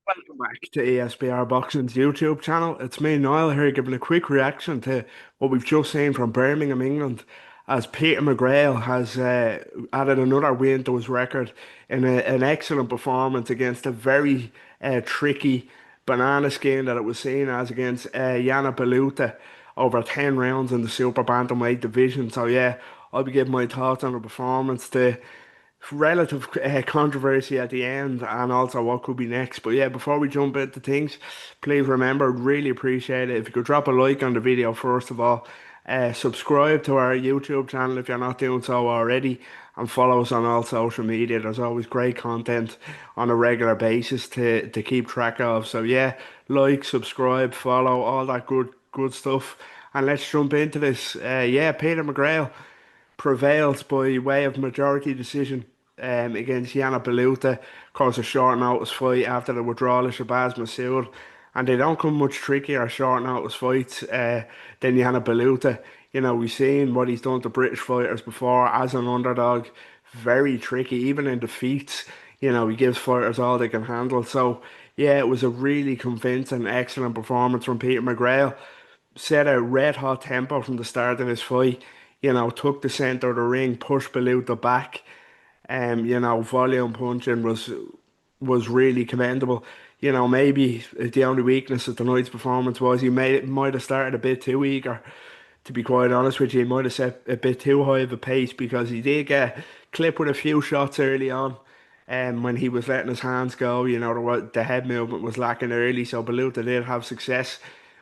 Welcome back to ESBR Boxing's YouTube channel. It's me, Niall, here giving a quick reaction to what we've just seen from Birmingham, England, as Peter McGrail has added another win to his record in an excellent performance against a very tricky banana skin that it was seen as against Yana Baluta over 10 rounds in the super bantamweight division. So yeah, I'll be giving my thoughts on the performance, the relative controversy at the end, and also what could be next. But yeah, before we jump into things, please remember, I'd really appreciate it if you could drop a like on the video first of all. Subscribe to our YouTube channel if you're not doing so already, and follow us on all social media. There's always great content on a regular basis to keep track of. So yeah, like, subscribe, follow, all that good stuff. And let's jump into this. Yeah, Peter McGrail prevails by way of majority decision against Yana Baluta. Caused a short notice fight after the withdrawal of Shabazz Masood. And they don't come much trickier short notice fights than Yana Baluta. You know, we've seen what he's done to British fighters before as an underdog. Very tricky, even in defeats. You know, he gives fighters all they can handle. So, yeah, it was a really convincing, excellent performance from Peter McGrail. Set a red hot tempo from the start of this fight. You know, took the center of the ring, pushed Beluta back. You know, volume punching was really commendable. You know, maybe the only weakness of tonight's performance was he might have started a bit too eager. To be quite honest with you, he might have set a bit too high of a pace because he did get clipped with a few shots early on. When he was letting his hands go, you know, the head movement was lacking early, so Baluta did have success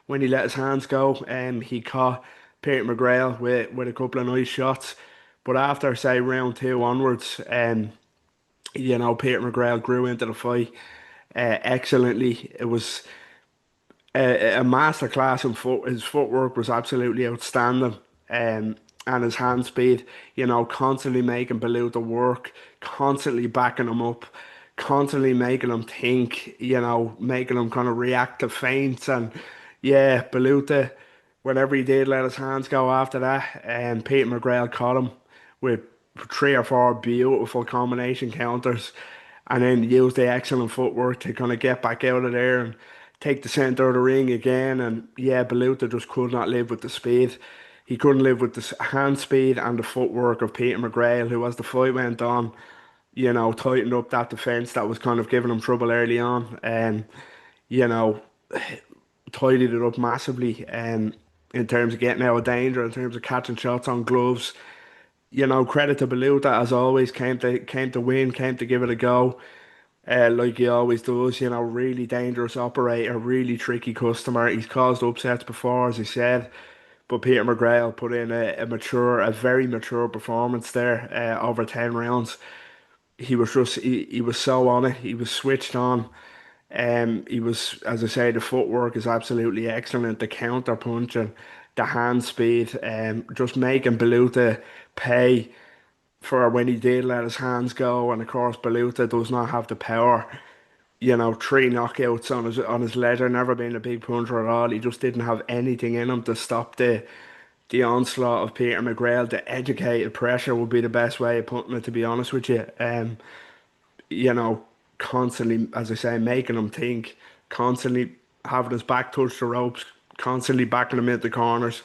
when he let his hands go. He caught Peter McGrail with a couple of nice shots. But after, say, round two onwards, you know, Peter McGrail grew into the fight excellently. It was a masterclass in foot. His footwork was absolutely outstanding. And his hand speed, you know, constantly making Beluta work, constantly backing him up, constantly making him think, you know, making him kind of react to feints. And yeah, Beluta, whenever he did let his hands go after that, and Peter McGrail caught him with three or four beautiful combination counters, and then use the excellent footwork to kind of get back out of there and take the center of the ring again. And yeah, Beluta just could not live with the speed. He couldn't live with the hand speed and the footwork of Peter McGrail, who, as the fight went on, you know, tightened up that defense that was kind of giving him trouble early on, and you know, tidied it up massively. In terms of getting out of danger, in terms of catching shots on gloves, you know, credit to Baluta as always. Came to win, came to give it a go. Like he always does, you know, really dangerous operator, really tricky customer. He's caused upsets before, as I said, but Peter McGrail put in a very mature performance there, over 10 rounds. He was so on it. He was switched on. He was, as I say, the footwork is absolutely excellent. The counter punching, the hand speed, just making Baluta pay for when he did let his hands go. And of course, Baluta does not have the power. You know, three knockouts on his ledger, never been a big puncher at all. He just didn't have anything in him to stop the onslaught of Peter McGrail. The educated pressure would be the best way of putting it, to be honest with you. You know, constantly, as I say, making him think, constantly having his back touch the ropes, constantly backing him into corners,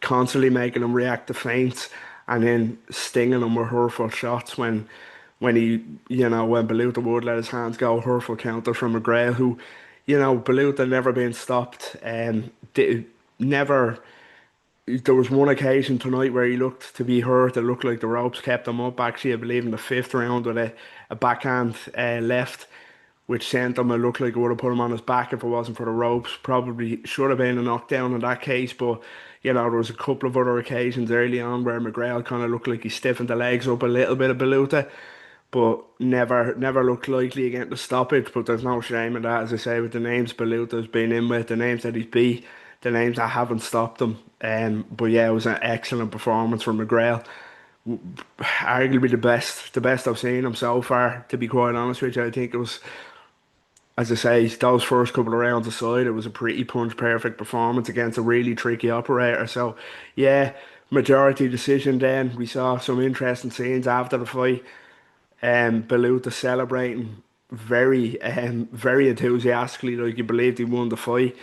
constantly making him react to feints, and then stinging him with hurtful shots when he, you know, when Baluta would let his hands go, hurtful counter from McGrail, who, you know, Baluta never been stopped, never. There was one occasion tonight where he looked to be hurt. It looked like the ropes kept him up. Actually, I believe in the fifth round with a backhand left, which sent him. It looked like it would have put him on his back if it wasn't for the ropes. Probably should have been a knockdown in that case. But you know, there was a couple of other occasions early on where McGrail kind of looked like he stiffened the legs up a little bit of Baluta, but never looked likely again to stop it. But there's no shame in that, as I say, with the names Baluta's been in with, the names that he's beat, the names that haven't stopped him. But yeah, it was an excellent performance from McGrail. Arguably the best I've seen him so far. To be quite honest with you, I think it was, as I say, those first couple of rounds aside, it was a pretty punch perfect performance against a really tricky operator. So yeah, majority decision. Then we saw some interesting scenes after the fight. Baluta celebrating. very enthusiastically, like he believed he won the fight.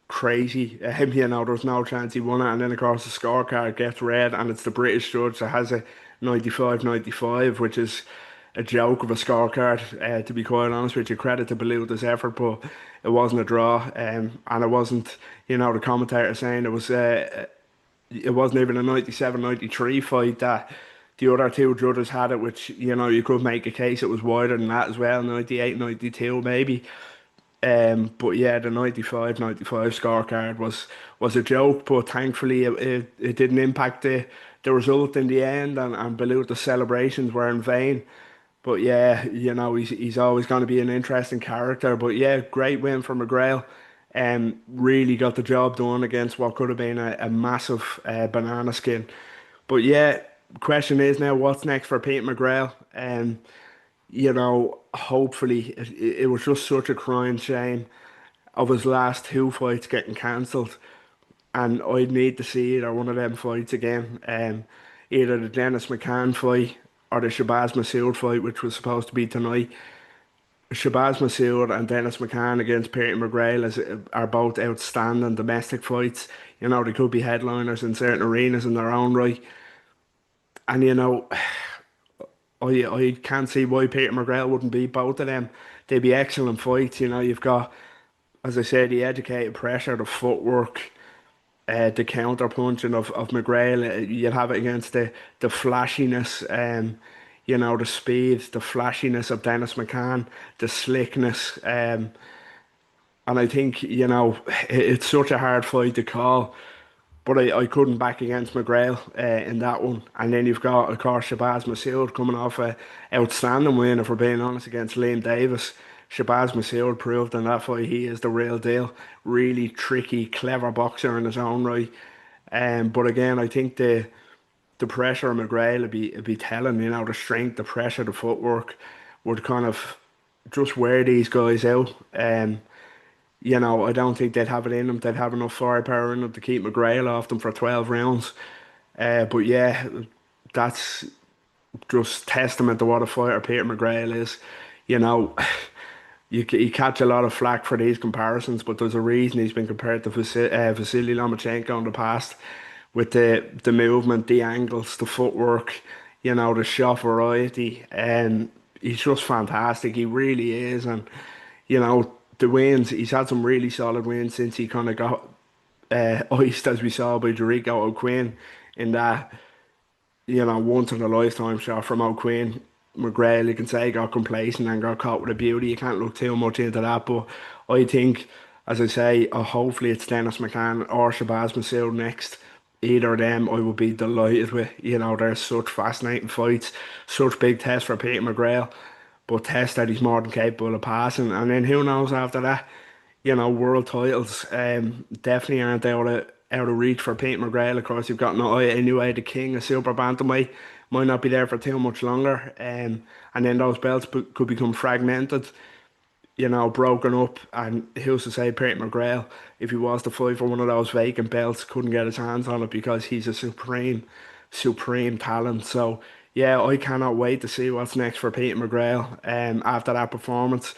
Crazy. There's no chance he won it. And then, of course, the scorecard gets read, and it's the British judge that has a 95-95, which is a joke of a scorecard, to be quite honest with you. Credit to BALUTA's effort, but it wasn't a draw. And it wasn't, the commentator saying it wasn't even a 97-93 fight that the other two judges had it, which, you could make a case it was wider than that as well, 98-92 maybe. But yeah, the 95-95 scorecard was a joke, but thankfully it didn't impact the result in the end, and Baluta's celebrations were in vain. But yeah, he's always going to be an interesting character. But yeah, great win for McGrail. Really got the job done against what could have been a massive banana skin. But yeah, question is now, what's next for Pete McGrail? Hopefully it was just such a crying shame of his last two fights getting cancelled, and I'd need to see either one of them fights again. Either the Dennis McCann fight or the Shabazz Masood fight, which was supposed to be tonight. Shabazz Masood and Dennis McCann against Peter McGrail are both outstanding domestic fights. They could be headliners in certain arenas in their own right. And I can't see why Peter McGrail wouldn't beat both of them. They'd be excellent fights. You've got, as I said, the educated pressure, the footwork, the counter punching of McGrail. You'd have it against the flashiness, the speed, the flashiness of Dennis McCann, the slickness. And I think, it's such a hard fight to call. But I couldn't back against McGrail in that one. And then you've got, of course, Shabazz Masood coming off a outstanding win, if we're being honest, against Liam Davis. Shabazz Masood proved in that fight he is the real deal. Really tricky, clever boxer in his own right. But again, I think the pressure of McGrail would be telling, the strength, the pressure, the footwork would kind of just wear these guys out. I don't think they'd have it in them. They'd have enough firepower in them to keep McGrail off them for 12 rounds. But yeah, that's just testament to what a fighter Peter McGrail is. You know, you catch a lot of flack for these comparisons, but there's a reason he's been compared to Vasily Lomachenko in the past with the movement, the angles, the footwork, the shot variety. And he's just fantastic. He really is. And, the wins, he's had some really solid wins since he kind of got iced, as we saw by Jericho O'Quinn in that, once in a lifetime shot from O'Quinn. McGrail, you can say, got complacent and got caught with a beauty. You can't look too much into that, but I think, as I say, hopefully it's Dennis McCann or Shabazz Masood next. Either of them, I would be delighted with. They're such fascinating fights, such big tests for Peter McGrail, but tests that he's more than capable of passing. And then who knows after that? World titles definitely aren't out of reach for Pete McGrail. Of course, you've got Naoya Inoue, the king of super bantamweight, might not be there for too much longer. And then those belts could become fragmented, broken up. And who's to say Pete McGrail, if he was to fight for one of those vacant belts, couldn't get his hands on it because he's a supreme talent. So yeah, I cannot wait to see what's next for Pete McGrail. After that performance,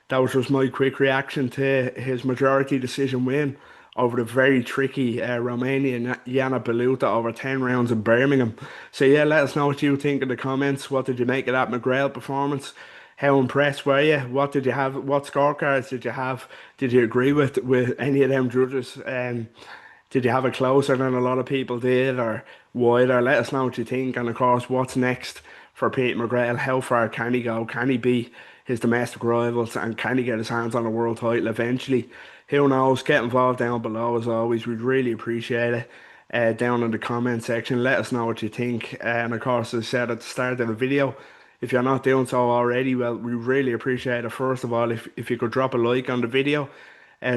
that was just my quick reaction to his majority decision win over the very tricky Romanian Yana Baluta over 10 rounds in Birmingham. So yeah, let us know what you think in the comments. What did you make of that McGrail performance? How impressed were you? What did you have? What scorecards did you have? Did you agree with any of them judges? Did you have it closer than a lot of people did, or wider? Let us know what you think. And of course, what's next for Pete McGrail? How far can he go? Can he beat his domestic rivals, and can he get his hands on a world title eventually? Who knows? Get involved down below as always. We'd really appreciate it. Down in the comment section, let us know what you think. And of course, as I said at the start of the video, if you're not doing so already, well, we really appreciate it. First of all, if you could drop a like on the video,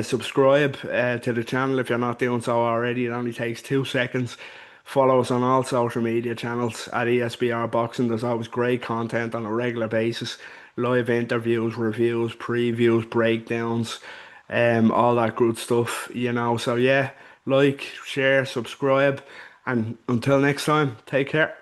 subscribe to the channel if you're not doing so already. It only takes 2 seconds. Follow us on all social media channels at ESBR Boxing. There's always great content on a regular basis. Live interviews, reviews, previews, breakdowns, all that good stuff. So yeah, like, share, subscribe, and until next time, take care.